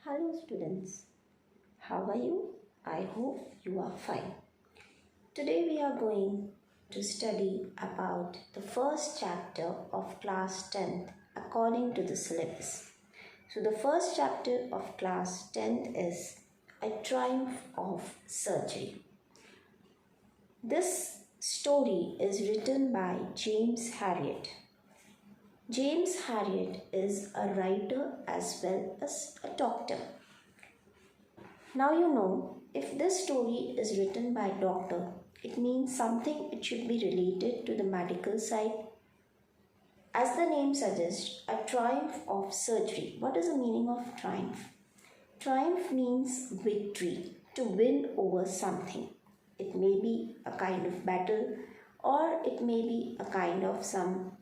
Hello students, how are you? I hope you are fine. Today we are going to study about the first chapter of class 10th according to the syllabus. So the first chapter of class 10th is A Triumph of Surgery. This story is written by James Harriet. James Harriet is a writer as well as a doctor. Now you know, if this story is written by a doctor, it means something it should be related to the medical side. As the name suggests, a triumph of surgery. What is the meaning of triumph? Triumph means victory, to win over something. It may be a kind of battle or it may be a kind of some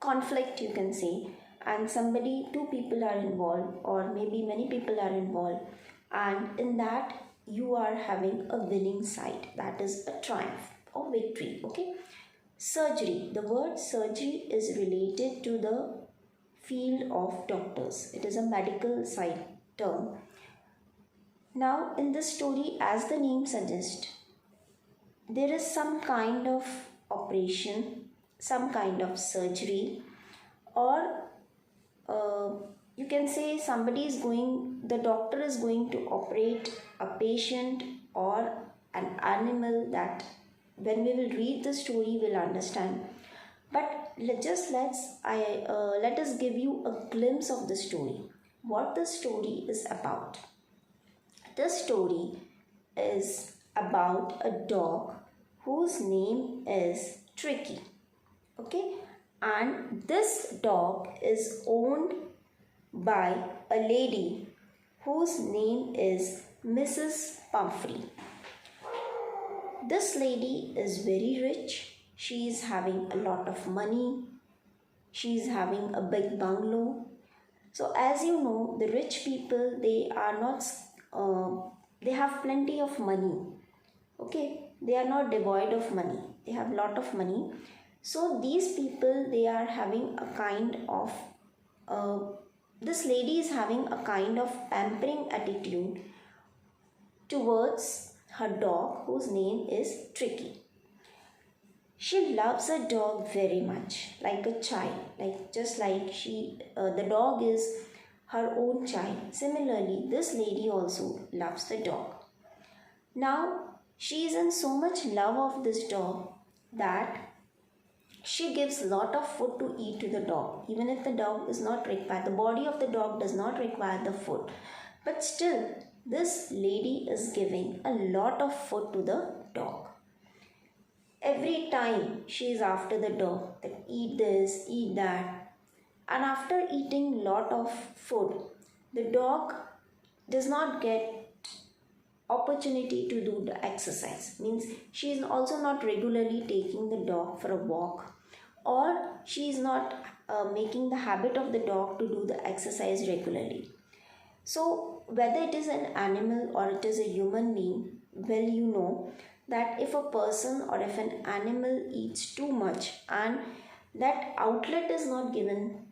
conflict, you can say, and two people are involved or maybe many people are involved, and in that you are having a winning side, that is a triumph or victory. Okay, surgery, the word surgery is related to the field of doctors. It is a medical side term. Now in this story, as the name suggests, there is some kind of operation, some kind of surgery, or you can say the doctor is going to operate a patient or an animal, that when we will read the story we'll understand. But let us give you a glimpse of the story, what the story is about. The story is about a dog whose name is Tricky. Okay, and this dog is owned by a lady whose name is Mrs. Pumphrey. This lady is very rich. She is having a lot of money. She is having a big bungalow. So as you know, the rich people, they are not they have plenty of money. Okay, they are not devoid of money. They have lot of money. So these people, they are having a kind of this lady is having a kind of pampering attitude towards her dog whose name is Tricky. She loves her dog very much, like a child, just like the dog is her own child. Similarly, this lady also loves the dog. Now, she is in so much love of this dog that she gives lot of food to eat to the dog, even if the dog is not required. The body of the dog does not require the food, but still this lady is giving a lot of food to the dog. Every time she is after the dog, that eat this, eat that, and after eating lot of food, the dog does not get opportunity to do the exercise. Means she is also not regularly taking the dog for a walk, or she is not making the habit of the dog to do the exercise regularly. So whether it is an animal or it is a human being, well, you know that if a person or if an animal eats too much and that outlet is not given,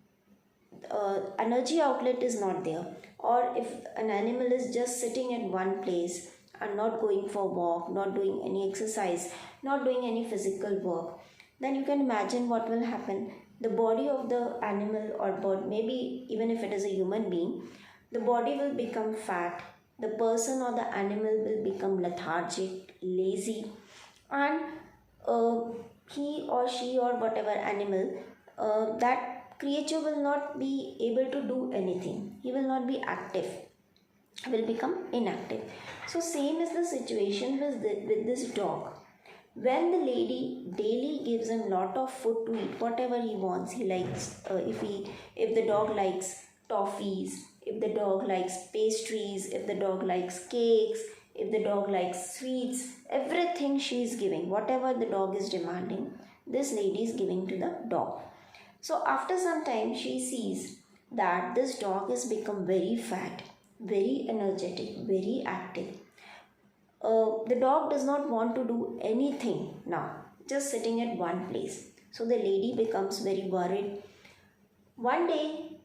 energy outlet is not there, or if an animal is just sitting at one place and not going for a walk, not doing any exercise, not doing any physical work, then you can imagine what will happen. The body of the animal or maybe even if it is a human being, the body will become fat, the person or the animal will become lethargic, lazy, and he or she or whatever animal, that creature will not be able to do anything. He will not be active, will become inactive. So same is the situation with this dog. When the lady daily gives him lot of food to eat, whatever he wants, he likes, if the dog likes toffees, if the dog likes pastries, if the dog likes cakes, if the dog likes sweets, everything she is giving, whatever the dog is demanding, this lady is giving to the dog. So after some time, she sees that this dog has become very fat, very energetic, very active. The dog does not want to do anything now, just sitting at one place. So the lady becomes very worried. One day,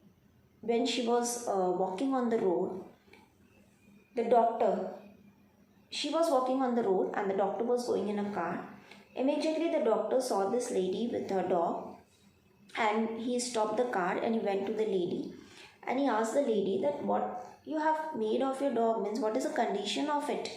when she was walking on the road, the doctor, she was walking on the road and the doctor was going in a car. Immediately, the doctor saw this lady with her dog, and he stopped the car and he went to the lady and he asked the lady that what you have made of your dog, means what is the condition of it.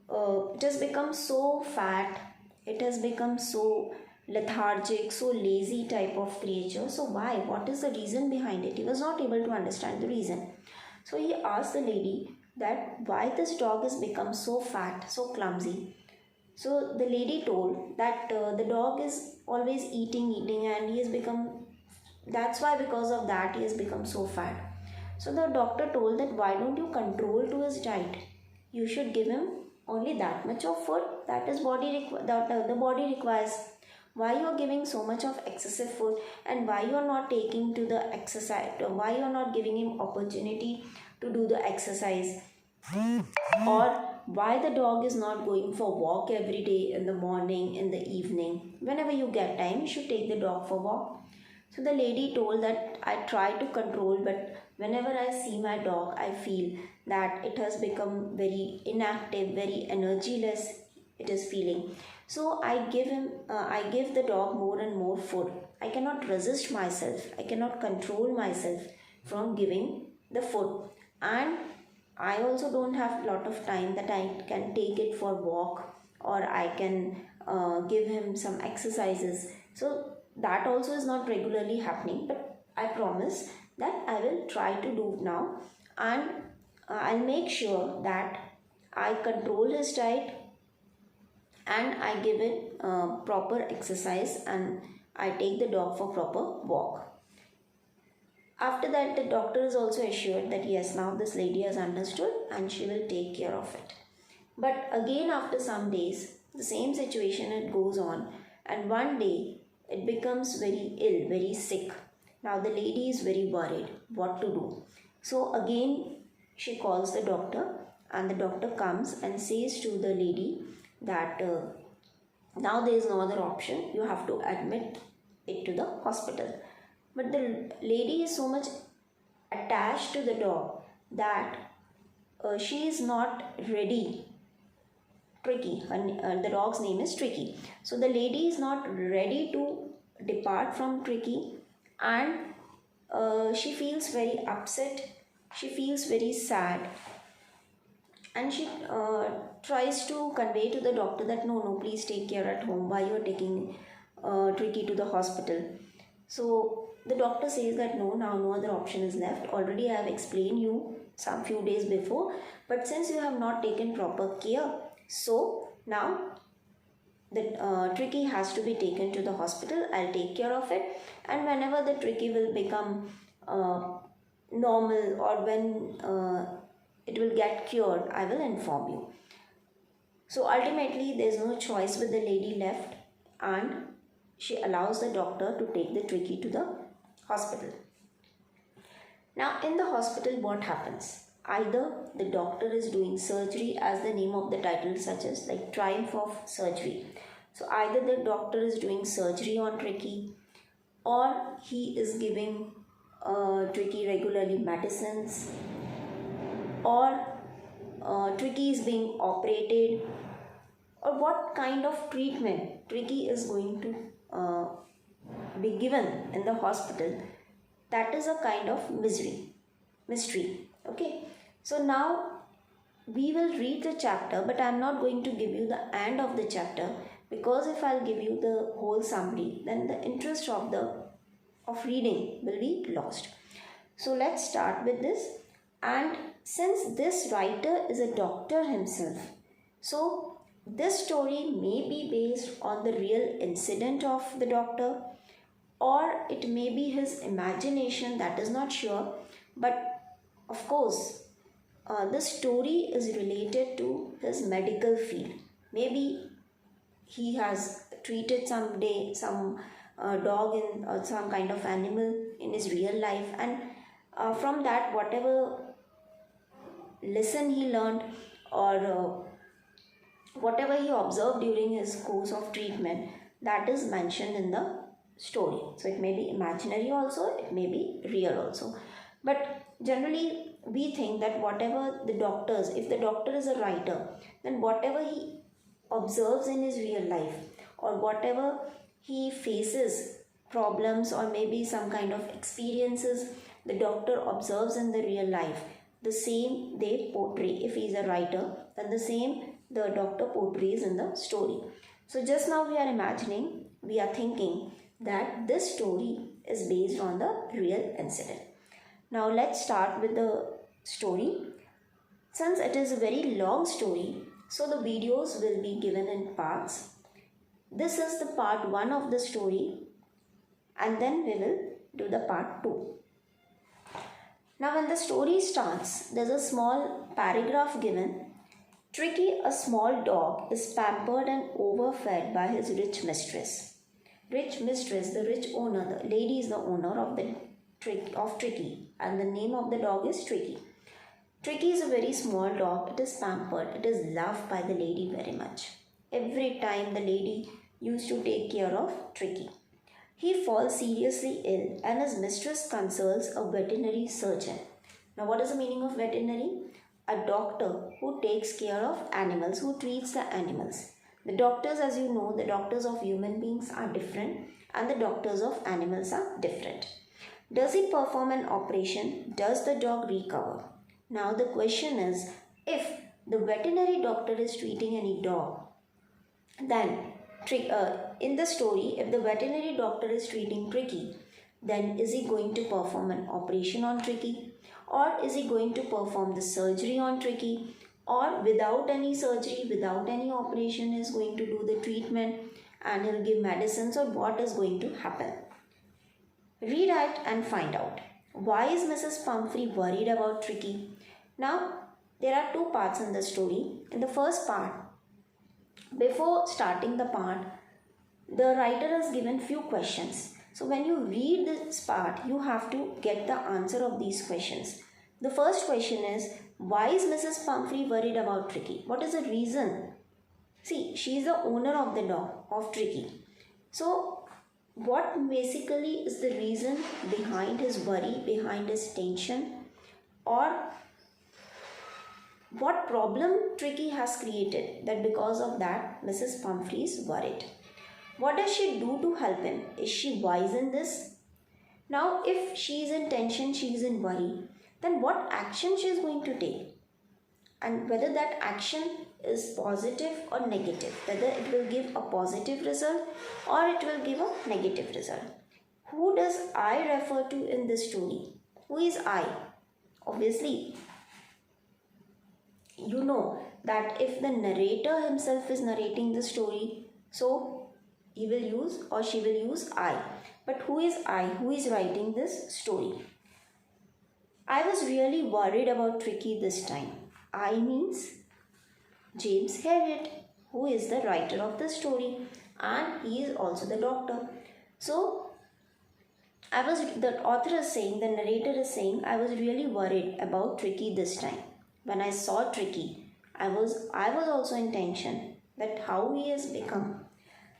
It has become so fat, it has become so lethargic, so lazy type of creature. So why? What is the reason behind it? He was not able to understand the reason. So he asked the lady that why this dog has become so fat, so clumsy. So the lady told that the dog is always eating, and he has become, that's why because of that he has become so fat. So the doctor told that why don't you control to his diet? You should give him only that much of food that his the body requires. Why you are giving so much of excessive food, and why you are not taking to the exercise, or why you are not giving him opportunity to do the exercise, or why the dog is not going for walk every day, in the morning, in the evening, whenever you get time you should take the dog for walk. So the lady told that I try to control, but whenever I see my dog I feel that it has become very inactive, very energyless, it is feeling. So I give the dog more and more food. I cannot resist myself, I cannot control myself from giving the food. And I also don't have a lot of time that I can take it for walk, or I can give him some exercises. So that also is not regularly happening, but I promise that I will try to do now, and I'll make sure that I control his diet and I give it proper exercise, and I take the dog for proper walk. After that, the doctor is also assured that yes, now this lady has understood and she will take care of it. But again, after some days, the same situation it goes on, and one day it becomes very ill, very sick. Now the lady is very worried what to do. So again, she calls the doctor, and the doctor comes and says to the lady that now there is no other option, you have to admit it to the hospital. But the lady is so much attached to the dog that she is not ready. Tricky, the dog's name is Tricky. So the lady is not ready to depart from Tricky, and she feels very upset, she feels very sad, and she tries to convey to the doctor that no, please take care at home, why you are taking Tricky to the hospital. So the doctor says that no, now no other option is left, already I have explained you some few days before, but since you have not taken proper care, so now the Tricky has to be taken to the hospital. I'll take care of it, and whenever the Tricky will become normal, or when it will get cured, I will inform you. So ultimately there is no choice with the lady left, and she allows the doctor to take the Tricky to the hospital. Now in the hospital, what happens? Either the doctor is doing surgery, as the name of the title suggests, like Truimph of surgery. So either the doctor is doing surgery on Tricky, or he is giving Tricky regularly medicines, or Tricky is being operated, or what kind of treatment Tricky is going to be given in the hospital. That is a kind of mystery. Okay, so now we will read the chapter, but I am not going to give you the end of the chapter, because if I'll give you the whole summary, then the interest of reading will be lost. So let's start with this. And since this writer is a doctor himself, so this story may be based on the real incident of the doctor, or it may be his imagination, that is not sure. But of course, the story is related to his medical field. Maybe he has treated some dog in some kind of animal in his real life, and from that whatever lesson he learned, or whatever he observed during his course of treatment, that is mentioned in the story. So it may be imaginary also, it may be real also. But generally we think that whatever the doctors, if the doctor is a writer, then whatever he observes in his real life, or whatever he faces problems or maybe some kind of experiences the doctor observes in the real life, the same they portray. If he is a writer, then the same the doctor portrays in the story. So just now we are imagining, we are thinking that this story is based on the real incident. Now let's start with the story. Since it is a very long story, so the videos will be given in parts. This is the part 1 of the story, and then we will do the part 2. Now when the story starts, there's a small paragraph given. Tricky, a small dog, is pampered and overfed by his rich mistress. Rich mistress, the rich owner, the lady is the owner of Tricky, and the name of the dog is Tricky. Tricky is a very small dog. It is pampered. It is loved by the lady very much. Every time the lady used to take care of Tricky. He falls seriously ill and his mistress consults a veterinary surgeon. Now what is the meaning of veterinary? A doctor who takes care of animals, who treats the animals. The doctors, as you know, the doctors of human beings are different and the doctors of animals are different. Does he perform an operation? Does the dog recover? Now the question is, if the veterinary doctor is treating any dog, then in the story, if the veterinary doctor is treating Tricky, then is he going to perform an operation on Tricky? Or is he going to perform the surgery on Tricky? Or without any surgery, without any operation, is going to do the treatment and he'll give medicines, or what is going to happen? Read it and find out. Why is Mrs. Pumphrey worried about Tricky? Now, there are 2 parts in the story. In the first part, before starting the part, the writer has given few questions. So when you read this part, you have to get the answer of these questions. The first question is, why is Mrs. Pumphrey worried about Tricky? What is the reason? See, she is the owner of the dog, of Tricky. So what basically is the reason behind his worry, behind his tension, or what problem Tricky has created that because of that Mrs. Pumphrey is worried? What does she do to help him? Is she wise in this? Now if she is in tension, she is in worry, then what action she is going to take? And whether that action is positive or negative, whether it will give a positive result or it will give a negative result. Who does I refer to in this story? Who is I? Obviously, you know that if the narrator himself is narrating the story, so he will use or she will use I. But who is I? Who is writing this story? I was really worried about Tricky this time. I means James Herriot, who is the writer of the story, and he is also the doctor. So the author is saying, the narrator is saying, I was really worried about Tricky this time. When I saw Tricky, I was also in tension that how he has become.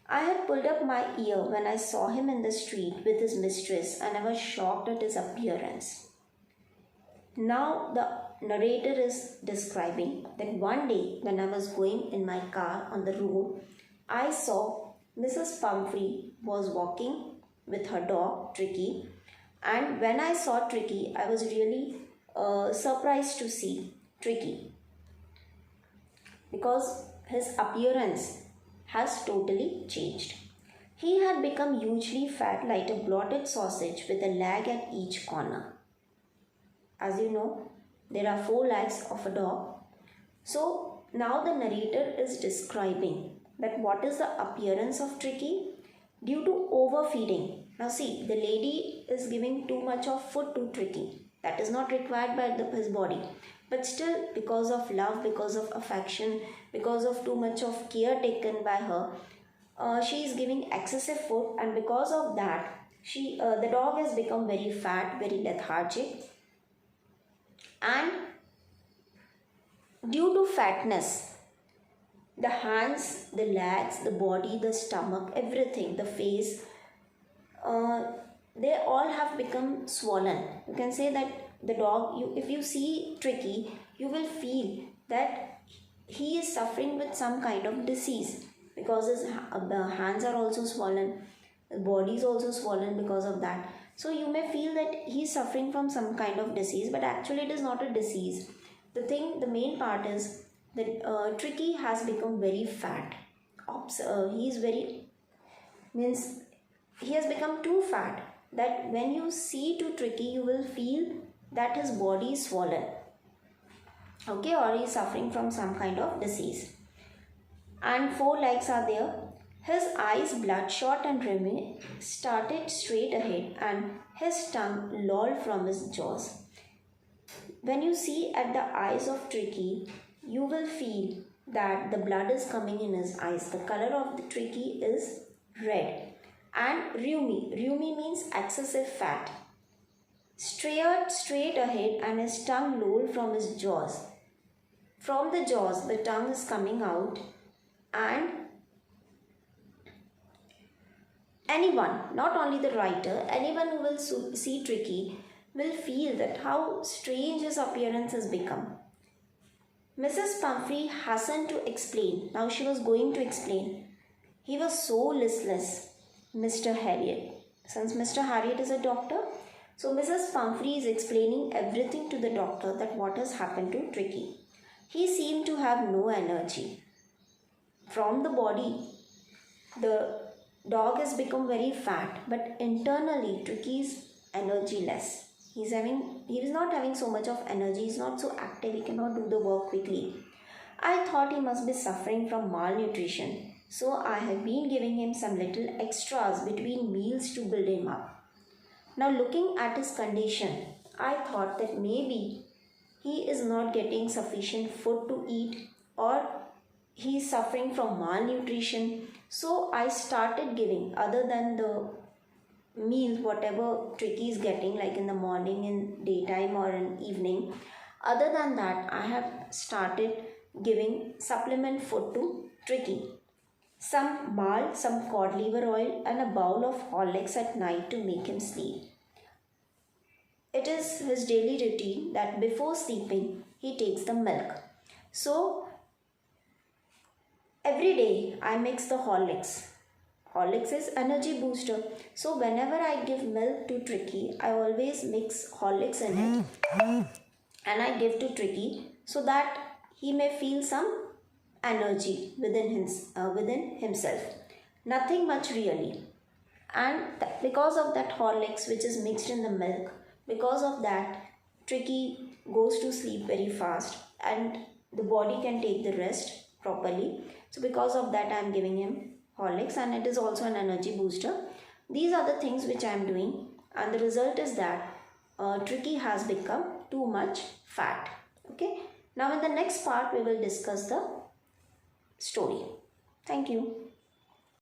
I had pulled up my ear when I saw him in the street with his mistress, and I was shocked at his appearance. Now the narrator is describing that one day when I was going in my car on the road, I saw Mrs. Pumphrey was walking with her dog Tricky, and when I saw Tricky, I was really surprised to see Tricky because his appearance has totally changed. He had become hugely fat like a blotted sausage with a leg at each corner. As you know, there are 4 legs of a dog. So now the narrator is describing that what is the appearance of Tricky due to overfeeding. Now see, the lady is giving too much of food to Tricky. That is not required by his body. But still, because of love, because of affection, because of too much of care taken by her, she is giving excessive food, and because of that, the dog has become very fat, very lethargic, and due to fatness, the hands, the legs, the body, the stomach, everything, the face, uh, they all have become swollen. You can say that the dog, if you see Tricky, you will feel that he is suffering with some kind of disease, because his the hands are also swollen, the body is also swollen because of that. So you may feel that he is suffering from some kind of disease, but actually it is not a disease. The main part is that Tricky has become very fat. He is very, means he has become too fat, that when you see to Tricky, you will feel that his body is swollen, okay, or he is suffering from some kind of disease. And four legs are there. His eyes bloodshot and remain started straight ahead, and his tongue lolled from his jaws. When you see at the eyes of Tricky, you will feel that the blood is coming in his eyes. The color of the Tricky is red. And Rumi means excessive fat. Straight ahead, and his tongue lolled from his jaws. From the jaws, the tongue is coming out, and anyone, not only the writer, anyone who will see Tricky will feel that how strange his appearance has become. Mrs. Pumphrey hastened to explain. Now she was going to explain. He was so listless, Mr. Harriet. Since Mr. Harriet is a doctor, so Mrs. Pumphrey is explaining everything to the doctor, that what has happened to Tricky. He seemed to have no energy. From the body, the dog has become very fat, but internally Tricky is energyless. He is not having so much of energy, he is not so active, he cannot do the work quickly. I thought he must be suffering from malnutrition, so I have been giving him some little extras between meals to build him up. Now looking at his condition, I thought that maybe he is not getting sufficient food to eat, or he is suffering from malnutrition. So I started giving, other than the meals, whatever Tricky is getting, like in the morning, in daytime, or in evening, other than that, I have started giving supplement food to Tricky. Some malt, some cod liver oil, and a bowl of Horlicks at night to make him sleep. It is his daily routine that before sleeping, he takes the milk. So, every day I mix the Horlicks. Horlicks is energy booster. So whenever I give milk to Tricky, I always mix Horlicks in it and I give to Tricky, so that he may feel some energy within himself. Nothing much really. And because of that Horlicks which is mixed in the milk, because of that Tricky goes to sleep very fast, and the body can take the rest properly. So because of that I am giving him Horlicks, and it is also an energy booster. These are the things which I am doing, and the result is that Tricky has become too much fat. Okay. Now in the next part we will discuss the story. Thank you.